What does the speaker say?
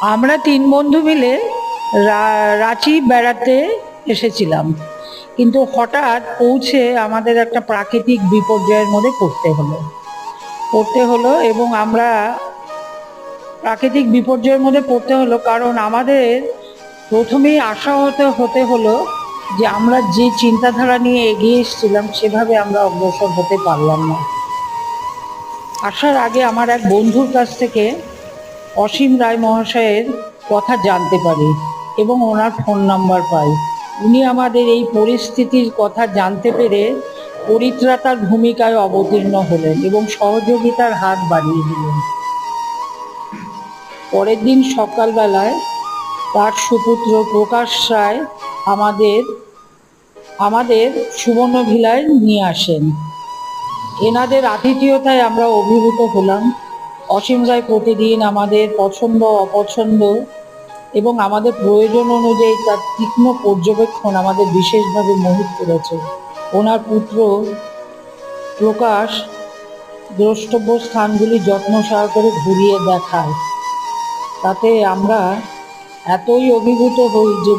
আমরা তিন বন্ধু মিলে রাঁচি বেড়াতে এসেছিলাম, কিন্তু হঠাৎ পৌঁছে আমাদের একটা প্রাকৃতিক বিপর্যয়ের মধ্যে পড়তে হলো এবং আমরা প্রাকৃতিক বিপর্যয়ের মধ্যে পড়তে হলো কারণ আমাদের প্রথমেই আশাহত হতে হলো যে আমরা যে চিন্তাধারা নিয়ে এগিয়ে এসেছিলাম সেভাবে আমরা অগ্রসর হতে পারলাম না। আসার আগে আমার এক বন্ধুর কাছ থেকে অসীম রায় মহাশয়ের কথা জানতে পারি এবং ওনার ফোন নাম্বার পাই। উনি আমাদের এই পরিস্থিতির কথা জানতে পেরে পরিত্রাতার ভূমিকায় অবতীর্ণ হলেন এবং সহযোগিতার হাত বাড়িয়ে দিলেন। পরের দিন সকালবেলায় তার সুপুত্র প্রকাশ রায় আমাদের সুবর্ণভিলায় নিয়ে আসেন। এনাদের আতিথেয়তায় আমরা অভিভূত হলাম। অসীম রায় প্রতিদিন আমাদের পছন্দ অপছন্দ এবং আমাদের প্রয়োজন অনুযায়ী তার তীক্ষ্ণ পর্যবেক্ষণ আমাদের বিশেষভাবে মোহিত করেছে। ওনার পুত্র প্রকাশ দ্রষ্টব্য স্থানগুলি যত্ন সহকারে ঘুরিয়ে দেখায়। তাতে আমরা এতই অভিভূত হই যে